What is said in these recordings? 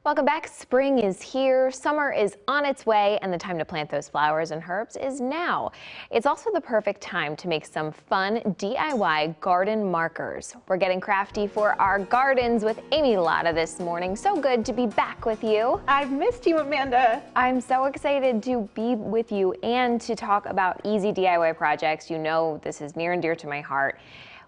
Welcome back. Spring is here, summer is on its way, and the time to plant those flowers and herbs is now. It's also the perfect time to make some fun DIY garden markers. We're getting crafty for our gardens with Amy Latta this morning. So good to be back with you. I've missed you, Amanda. I'm so excited to be with you and to talk about easy DIY projects. You know this is near and dear to my heart.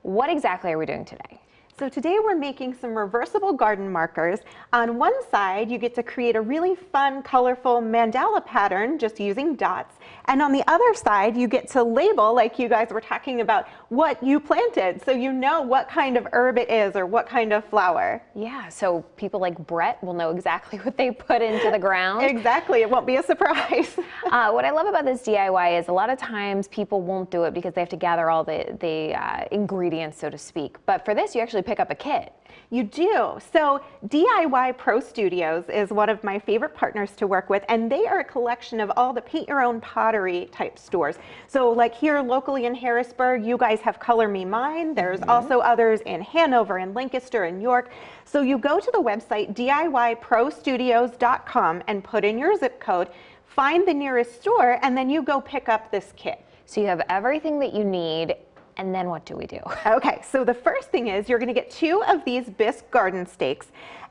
What exactly are we doing today? So today we're making some reversible garden markers. On one side, you get to create a really fun, colorful mandala pattern just using dots. And on the other side, you get to label, like you guys were talking about, what you planted. So you know what kind of herb it is or what kind of flower. Yeah, so people like Brett will know exactly what they put into the ground. Exactly, it won't be a surprise. What I love about this DIY is a lot of times people won't do it because they have to gather all the ingredients, so to speak. But for this, you actually pick up a kit. You do. So DIY Pro Studios is one of my favorite partners to work with, and they are a collection of all the paint your own pottery type stores. So like here locally in Harrisburg, you guys have Color Me Mine. There's also others in Hanover and Lancaster and York. So you go to the website DIYProstudios.com and put in your zip code, find the nearest store, and then you go pick up this kit. So you have everything that you need. And then what do we do? Okay, so the first thing is you're going to get 2 of these bisque garden stakes,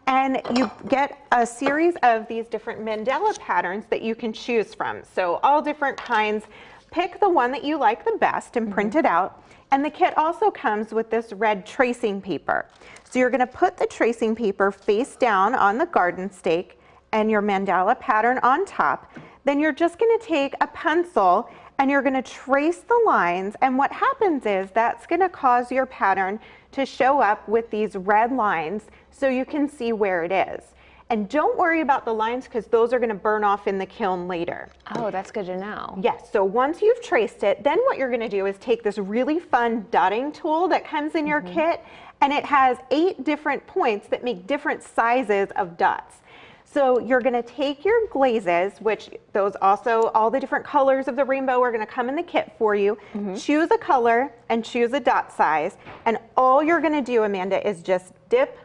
and you get a series of these different mandala patterns that you can choose from. So all different kinds. Pick the one that you like the best and print it out. And the kit also comes with this red tracing paper. So you're going to put the tracing paper face down on the garden stake and your mandala pattern on top. Then you're just going to take a pencil and you're going to trace the lines, and what happens is that's going to cause your pattern to show up with these red lines so you can see where it is. And don't worry about the lines because those are going to burn off in the kiln later. Oh, that's good to know. Yes, so once you've traced it, then what you're going to do is take this really fun dotting tool that comes in your kit, and it has 8 different points that make different sizes of dots. So you're going to take your glazes, which those also, all the different colors of the rainbow are going to come in the kit for you. Choose a color and choose a dot size. And all you're going to do, Amanda, is just dip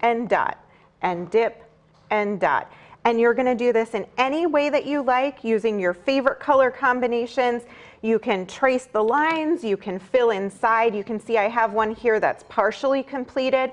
and dot and dip and dot. And you're going to do this in any way that you like using your favorite color combinations. You can trace the lines, you can fill inside. You can see I have one here that's partially completed.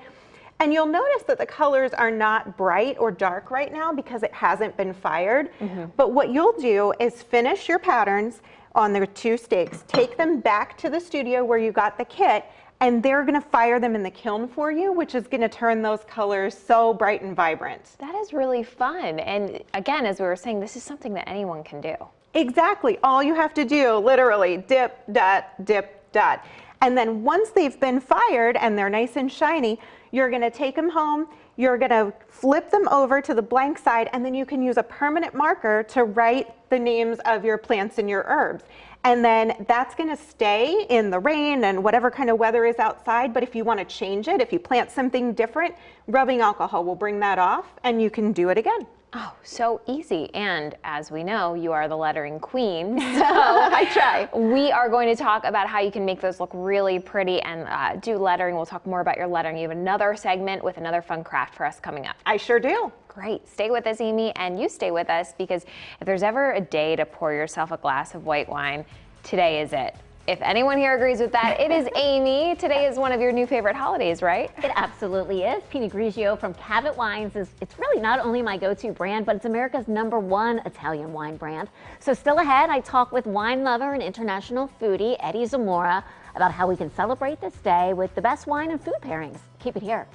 And you'll notice that the colors are not bright or dark right now because it hasn't been fired. But what you'll do is finish your patterns on the 2 stakes, take them back to the studio where you got the kit, and they're going to fire them in the kiln for you, which is going to turn those colors so bright and vibrant. That is really fun. And again, as we were saying, this is something that anyone can do. Exactly. All you have to do, literally, dip, dot, dip, dot. And then once they've been fired and they're nice and shiny, you're going to take them home, you're going to flip them over to the blank side, and then you can use a permanent marker to write the names of your plants and your herbs. And then that's going to stay in the rain and whatever kind of weather is outside. But if you want to change it, if you plant something different, rubbing alcohol will bring that off and you can do it again. Oh, so easy. And as we know, you are the lettering queen. So I try. We are going to talk about how you can make those look really pretty and do lettering. We'll talk more about your lettering. You have another segment with another fun craft for us coming up. I sure do. Great. Stay with us, Amy, and you stay with us because if there's ever a day to pour yourself a glass of white wine, today is it. If anyone here agrees with that, it is Amy. Today is one of your new favorite holidays, right? It absolutely is. Pinot Grigio from Cabot Wines it's really not only my go-to brand, but it's America's #1 Italian wine brand. So still ahead, I talk with wine lover and international foodie Eddie Zamora about how we can celebrate this day with the best wine and food pairings. Keep it here.